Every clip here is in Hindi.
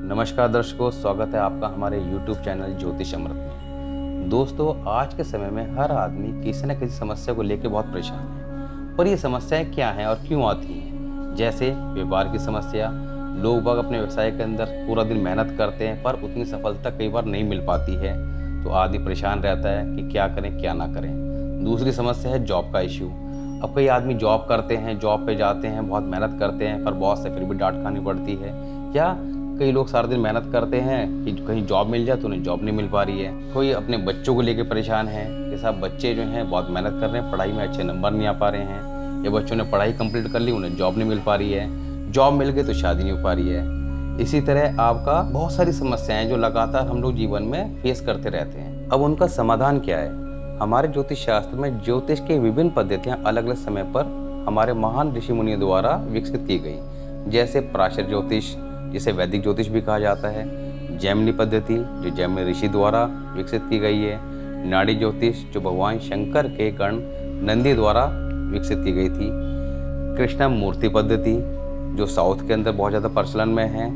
नमस्कार दर्शकों, स्वागत है आपका हमारे YouTube चैनल ज्योतिष अमृत में। दोस्तों, आज के समय में हर आदमी किसी न किसी समस्या को लेकर बहुत परेशान है। पर ये समस्याएं क्या हैं और क्यों आती हैं? जैसे व्यापार की समस्या, लोग बाग अपने व्यवसाय के अंदर पूरा दिन मेहनत करते हैं पर उतनी सफलता कई बार नहीं मिल पाती है, तो आदमी परेशान रहता है कि क्या करें क्या ना करें। दूसरी समस्या है जॉब का इश्यू। अब कई आदमी जॉब करते हैं, जॉब पे जाते हैं, बहुत मेहनत करते हैं पर बॉस से फिर भी डांट खानी पड़ती है, या कई लोग सारा दिन मेहनत करते हैं कि कहीं जॉब मिल जाए तो उन्हें जॉब नहीं मिल पा रही है। कोई अपने बच्चों को लेकर परेशान है कि साहब बच्चे जो हैं बहुत मेहनत कर रहे हैं, पढ़ाई में अच्छे नंबर नहीं आ पा रहे हैं, या बच्चों ने पढ़ाई कंप्लीट कर ली, उन्हें जॉब नहीं मिल पा रही है, जॉब मिल गई तो शादी नहीं हो पा रही है। इसी तरह आपका बहुत सारी समस्याएं जो लगातार हम लोग जीवन में फेस करते रहते हैं। अब उनका समाधान क्या है? हमारे ज्योतिष शास्त्र में ज्योतिष की विभिन्न पद्धतियाँ अलग अलग समय पर हमारे महान ऋषि मुनियों द्वारा विकसित की गई। जैसे पराशर ज्योतिष, जिसे वैदिक ज्योतिष भी कहा जाता है, जैमिनी पद्धति जो जैमिनी ऋषि द्वारा विकसित की गई है, नाड़ी ज्योतिष जो भगवान शंकर के गण नंदी द्वारा विकसित की गई थी, कृष्ण मूर्ति पद्धति जो साउथ के अंदर बहुत ज़्यादा प्रचलन में है,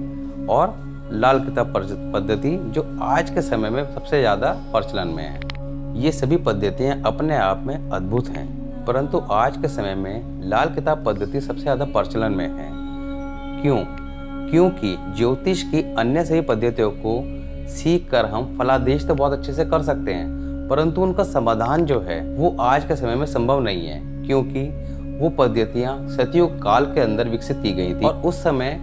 और लाल किताब पद्धति जो आज के समय में सबसे ज़्यादा प्रचलन में है। ये सभी पद्धतियाँ अपने आप में अद्भुत हैं, परंतु आज के समय में लाल किताब पद्धति सबसे ज़्यादा प्रचलन में है। क्योंकि ज्योतिष की अन्य सभी पद्धतियों को सीख कर हम फलादेश तो बहुत अच्छे से कर सकते हैं, परंतु उनका समाधान जो है वो आज के समय में संभव नहीं है, क्योंकि वो पद्धतियाँ सतयुग काल के अंदर विकसित की गई थी और उस समय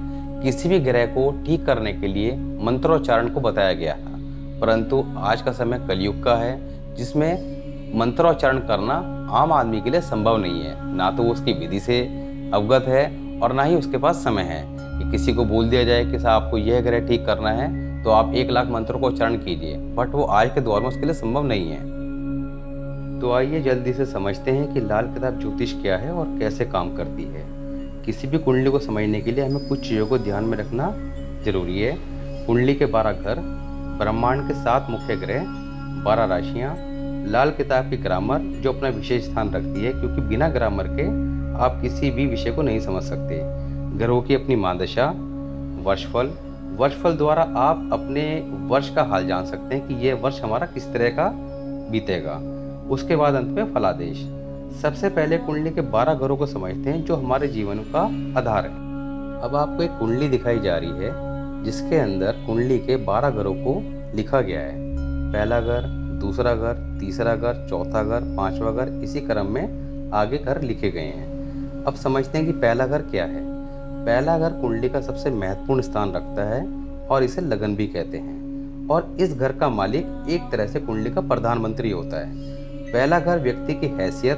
किसी भी ग्रह को ठीक करने के लिए मंत्रोच्चारण को बताया गया था। परंतु आज का समय कलयुग का है, जिसमें मंत्रोच्चारण करना आम आदमी के लिए संभव नहीं है। ना तो वो उसकी विधि से अवगत है और ना ही उसके पास समय है कि किसी को बोल दिया जाए कि साहब आपको यह ग्रह ठीक करना है तो आप 1 लाख मंत्रों को उच्चारण कीजिए, बट वो आज के दौर में उसके लिए संभव नहीं है। तो आइए जल्दी से समझते हैं कि लाल किताब ज्योतिष क्या है और कैसे काम करती है। किसी भी कुंडली को समझने के लिए हमें कुछ चीज़ों को ध्यान में रखना जरूरी है। कुंडली के 12 घर, ब्रह्मांड के 7 मुख्य ग्रह, 12 राशियाँ, लाल किताब की ग्रामर जो अपना विशेष स्थान रखती है, क्योंकि बिना ग्रामर के आप किसी भी विषय को नहीं समझ सकते। ग्रहों की अपनी महादशा, वर्षफल द्वारा आप अपने वर्ष का हाल जान सकते हैं कि यह वर्ष हमारा किस तरह का बीतेगा। उसके बाद अंत में फलादेश। सबसे पहले कुंडली के 12 घरों को समझते हैं जो हमारे जीवन का आधार है। अब आपको एक कुंडली दिखाई जा रही है जिसके अंदर कुंडली के 12 घरों को लिखा गया है। पहला घर, दूसरा घर, तीसरा घर, चौथा घर, 5वां घर, इसी क्रम में आगे घर लिखे गए हैं। अब समझते हैं कि पहला घर क्या है। पहला घर कुंडली का सबसे महत्वपूर्ण स्थान रखता है और इसे लगन भी कहते हैं, और इस घर का मालिक एक तरह से कुंडली का प्रधानमंत्री होता है। पहला घर व्यक्ति की हैसियत,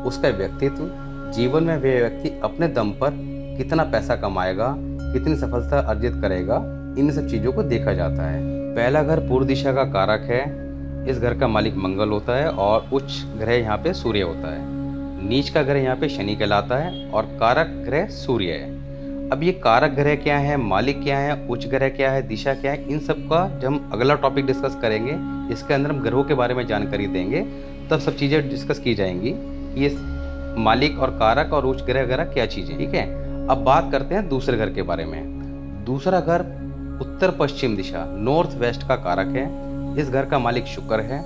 उसका व्यक्तित्व, जीवन में वह व्यक्ति अपने दम पर कितना पैसा कमाएगा, कितनी सफलता अर्जित करेगा, इन सब चीज़ों को देखा जाता है। पहला घर पूर्व दिशा का कारक है। इस घर का मालिक मंगल होता है और उच्च ग्रह यहाँ पे सूर्य होता है। नीच का ग्रह यहाँ पे शनि कहलाता है और कारक ग्रह सूर्य है। अब ये कारक ग्रह क्या है, मालिक क्या है, उच्च ग्रह क्या है, दिशा क्या है, इन सब का जब हम अगला टॉपिक डिस्कस करेंगे, इसके अंदर हम ग्रहों के बारे में जानकारी देंगे, तब सब चीज़ें डिस्कस की जाएंगी। ये मालिक और कारक और उच्च ग्रह वगैरह क्या चीज़ें, ठीक है। अब बात करते हैं दूसरे घर के बारे में। दूसरा घर उत्तर पश्चिम दिशा, नॉर्थ वेस्ट का कारक है। इस घर का मालिक शुक्र है,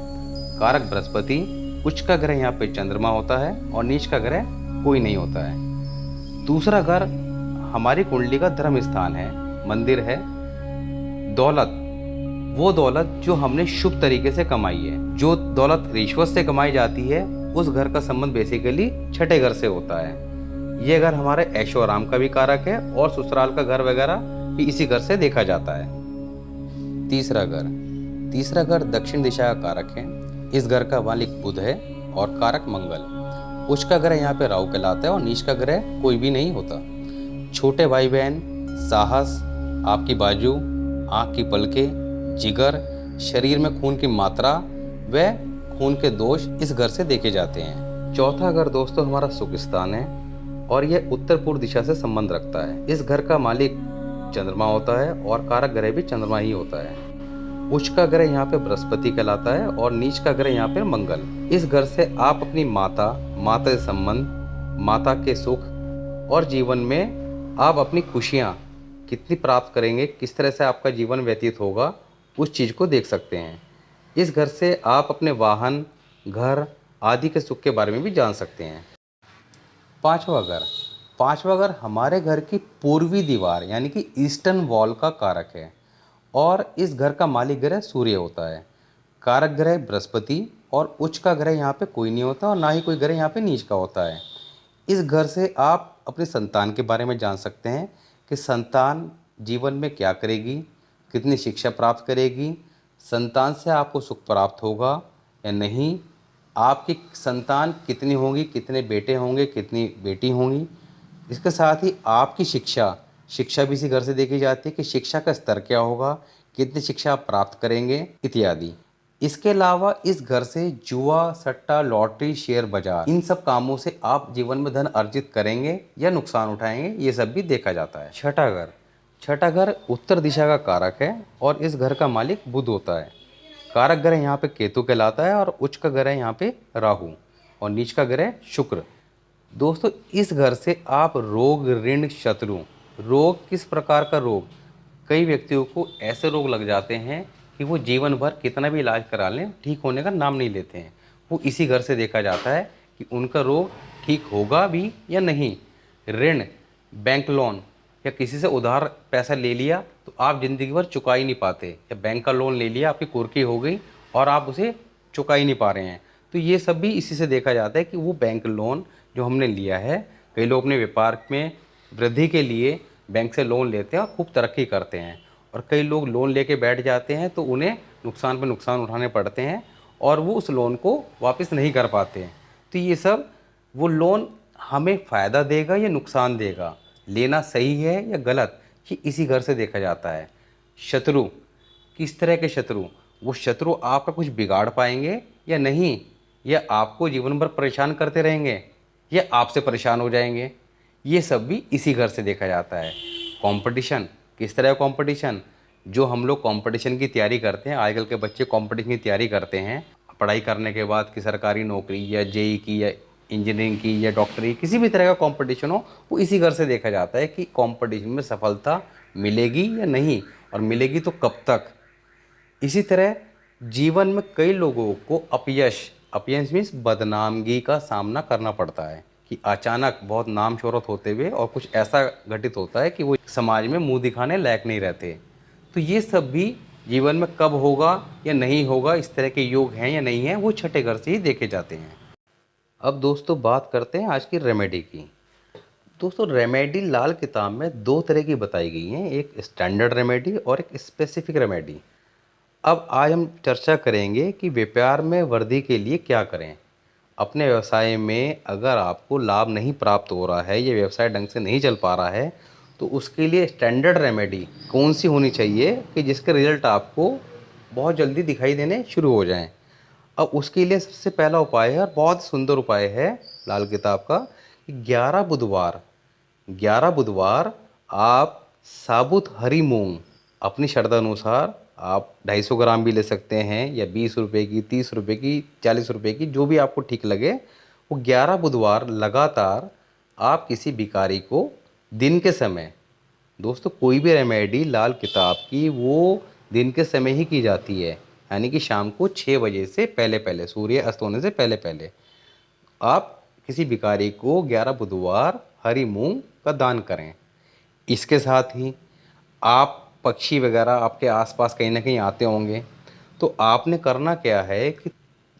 कारक बृहस्पति, उच्च का ग्रह यहाँ पे चंद्रमा होता है और नीच का ग्रह कोई नहीं होता है। दूसरा घर हमारी कुंडली का धर्म स्थान है, मंदिर है। दौलत, वो दौलत जो हमने शुभ तरीके से कमाई है। जो दौलत रिश्वत से कमाई जाती है उस घर का संबंध बेसिकली छठे घर से होता है। ये घर हमारे ऐशो आराम का भी कारक है और ससुराल का घर वगैरह भी इसी घर से देखा जाता है। तीसरा घर दक्षिण दिशा का कारक है। इस घर का मालिक बुध है और कारक मंगल। उच्च का ग्रह यहाँ पे राहु कहलाता है और नीच का ग्रह कोई भी नहीं होता। छोटे भाई बहन, साहस, आपकी बाजू, आँख की पलकें, जिगर, शरीर में खून की मात्रा व खून के दोष इस घर से देखे जाते हैं। चौथा घर दोस्तों हमारा सुख स्थान है और यह उत्तर पूर्व दिशा से संबंध रखता है। इस घर का मालिक चंद्रमा होता है और कारक ग्रह भी चंद्रमा ही होता है। उच्च का ग्रह यहाँ पे बृहस्पति कहलाता है और नीच का ग्रह यहाँ पे मंगल। इस घर से आप अपनी माता से संबंध, माता के सुख और जीवन में आप अपनी खुशियाँ कितनी प्राप्त करेंगे, किस तरह से आपका जीवन व्यतीत होगा, उस चीज़ को देख सकते हैं। इस घर से आप अपने वाहन, घर आदि के सुख के बारे में भी जान सकते हैं। पांचवा घर। पांचवा घर हमारे घर की पूर्वी दीवार यानी कि ईस्टर्न वॉल का कारक है और इस घर का मालिक ग्रह सूर्य होता है। कारक ग्रह बृहस्पति और उच्च का ग्रह यहाँ पे कोई नहीं होता और ना ही कोई ग्रह यहाँ पे नीच का होता है। इस घर से आप अपने संतान के बारे में जान सकते हैं कि संतान जीवन में क्या करेगी, कितनी शिक्षा प्राप्त करेगी, संतान से आपको सुख प्राप्त होगा या नहीं, आपकी संतान कितनी होंगी, कितने बेटे होंगे, कितनी बेटी होंगी। इसके साथ ही आपकी शिक्षा शिक्षा भी इसी घर से देखी जाती है कि शिक्षा का स्तर क्या होगा, कितनी शिक्षा आप प्राप्त करेंगे इत्यादि। इसके अलावा इस घर से जुआ, सट्टा, लॉटरी, शेयर बाजार इन सब कामों से आप जीवन में धन अर्जित करेंगे या नुकसान उठाएंगे, ये सब भी देखा जाता है। छठा घर। छठा घर उत्तर दिशा का कारक है और इस घर का मालिक बुध होता है। कारक ग्रह यहाँ पे केतु कहलाता है और उच्च का ग्रह यहाँ पे राहु और नीच का ग्रह शुक्र। दोस्तों इस घर से आप रोग, ऋण, शत्रु, रोग किस प्रकार का रोग, कई व्यक्तियों को ऐसे रोग लग जाते हैं कि वो जीवन भर कितना भी इलाज करा लें ठीक होने का नाम नहीं लेते हैं। वो इसी घर से देखा जाता है कि उनका रोग ठीक होगा भी या नहीं। ऋण, बैंक लोन या किसी से उधार पैसा ले लिया तो आप ज़िंदगी भर चुका ही नहीं पाते, या बैंक का लोन ले लिया, आपकी कुर्की हो गई और आप उसे चुका ही नहीं पा रहे हैं, तो ये सब भी इसी से देखा जाता है कि वो बैंक लोन जो हमने लिया है। कई लोग अपने व्यापार में वृद्धि के लिए बैंक से लोन लेते हैं और खूब तरक्की करते हैं और कई लोग लोन लेके बैठ जाते हैं तो उन्हें नुकसान पर नुकसान उठाने पड़ते हैं और वो उस लोन को वापस नहीं कर पाते हैं। तो ये सब, वो लोन हमें फ़ायदा देगा या नुकसान देगा, लेना सही है या गलत, ये इसी घर से देखा जाता है। शत्रु, किस तरह के शत्रु, वो शत्रु आपका कुछ बिगाड़ पाएंगे या नहीं, या आपको जीवन भर परेशान करते रहेंगे या आपसे परेशान हो जाएंगे, ये सब भी इसी घर से देखा जाता है। कंपटीशन, किस तरह का कंपटीशन, जो हम लोग कंपटीशन की तैयारी करते हैं, आजकल के बच्चे कंपटीशन की तैयारी करते हैं पढ़ाई करने के बाद कि सरकारी नौकरी या जेई की या इंजीनियरिंग की या डॉक्टरी, किसी भी तरह का कंपटीशन हो, वो इसी घर से देखा जाता है कि कंपटीशन में सफलता मिलेगी या नहीं और मिलेगी तो कब तक। इसी तरह जीवन में कई लोगों को अपयश, अपयश मीन्स बदनामगी का सामना करना पड़ता है कि अचानक बहुत नाम शोहरत होते हुए और कुछ ऐसा घटित होता है कि वो समाज में मुंह दिखाने लायक नहीं रहते। तो ये सब भी जीवन में कब होगा या नहीं होगा, इस तरह के योग हैं या नहीं हैं, वो छठे घर से ही देखे जाते हैं। अब दोस्तों बात करते हैं आज की रेमेडी की। दोस्तों रेमेडी लाल किताब में दो तरह की बताई गई हैं, एक स्टैंडर्ड रेमेडी और एक स्पेसिफिक रेमेडी। अब आज हम चर्चा करेंगे कि व्यापार में वृद्धि के लिए क्या करें। अपने व्यवसाय में अगर आपको लाभ नहीं प्राप्त हो रहा है या व्यवसाय ढंग से नहीं चल पा रहा है तो उसके लिए स्टैंडर्ड रेमेडी कौन सी होनी चाहिए कि जिसके रिजल्ट आपको बहुत जल्दी दिखाई देने शुरू हो जाएं। अब उसके लिए सबसे पहला उपाय है और बहुत सुंदर उपाय है लाल किताब का कि 11 बुधवार आप साबुत हरी मूंग अपनी श्रद्धा अनुसार आप 250 ग्राम भी ले सकते हैं या 20 रुपये की, 30 रुपये की, 40 रुपये की, जो भी आपको ठीक लगे, वो 11 बुधवार लगातार आप किसी भिखारी को दिन के समय, दोस्तों कोई भी रेमेडी लाल किताब की वो दिन के समय ही की जाती है, यानी कि शाम को 6 बजे से पहले पहले, सूर्य अस्त होने से पहले पहले आप किसी भिखारी को 11 बुधवार हरी मूंग का दान करें। इसके साथ ही आप पक्षी वगैरह आपके आसपास कहीं ना कहीं आते होंगे, तो आपने करना क्या है कि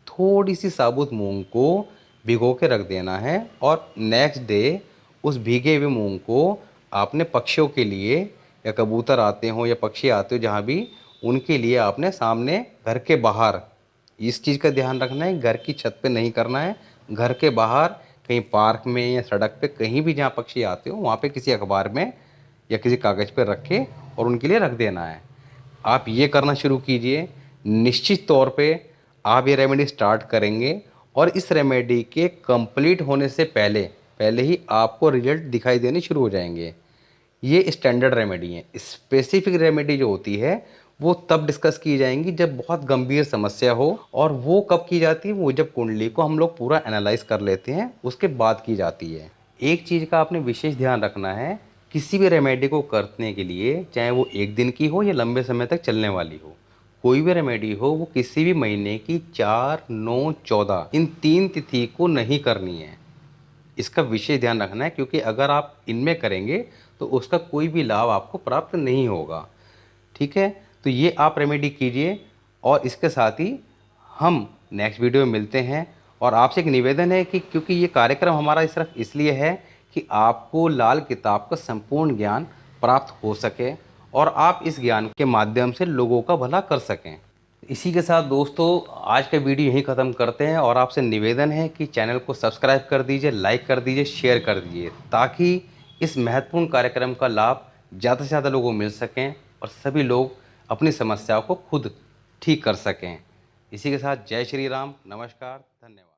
थोड़ी सी साबुत मूंग को भिगो के रख देना है और नेक्स्ट डे उस भीगे हुए मूंग को आपने पक्षियों के लिए, या कबूतर आते हो या पक्षी आते हो जहाँ भी, उनके लिए आपने सामने घर के बाहर, इस चीज़ का ध्यान रखना है, घर की छत पे नहीं करना है, घर के बाहर कहीं पार्क में या सड़क पे कहीं भी जहाँ पक्षी आते हो वहाँ पे किसी अखबार में या किसी कागज़ पे रखे और उनके लिए रख देना है। आप ये करना शुरू कीजिए। निश्चित तौर पे आप ये रेमेडी स्टार्ट करेंगे और इस रेमेडी के कंप्लीट होने से पहले पहले ही आपको रिजल्ट दिखाई देने शुरू हो जाएंगे। ये स्टैंडर्ड रेमेडी है। स्पेसिफिक रेमेडी जो होती है वो तब डिस्कस की जाएंगी जब बहुत गंभीर समस्या हो, और वो कब की जाती है, वो जब कुंडली को हम लोग पूरा एनालाइज कर लेते हैं उसके बाद की जाती है। एक चीज़ का आपने विशेष ध्यान रखना है किसी भी रेमेडी को करने के लिए, चाहे वो एक दिन की हो या लंबे समय तक चलने वाली हो, कोई भी रेमेडी हो, वो किसी भी महीने की 4, 9, 14 इन 3 तिथि को नहीं करनी है। इसका विशेष ध्यान रखना है, क्योंकि अगर आप इनमें करेंगे तो उसका कोई भी लाभ आपको प्राप्त नहीं होगा। ठीक है, तो ये आप रेमेडी कीजिए। और इसके साथ ही हम नेक्स्ट वीडियो में मिलते हैं। और आपसे एक निवेदन है कि क्योंकि ये कार्यक्रम हमारा सिर्फ इसलिए है कि आपको लाल किताब का संपूर्ण ज्ञान प्राप्त हो सके और आप इस ज्ञान के माध्यम से लोगों का भला कर सकें। इसी के साथ दोस्तों, आज का वीडियो यहीं ख़त्म करते हैं और आपसे निवेदन है कि चैनल को सब्सक्राइब कर दीजिए, लाइक कर दीजिए, शेयर कर दीजिए, ताकि इस महत्वपूर्ण कार्यक्रम का लाभ ज़्यादा से ज़्यादा लोगों को मिल सकें और सभी लोग अपनी समस्याओं को खुद ठीक कर सकें। इसी के साथ जय श्री राम, नमस्कार, धन्यवाद।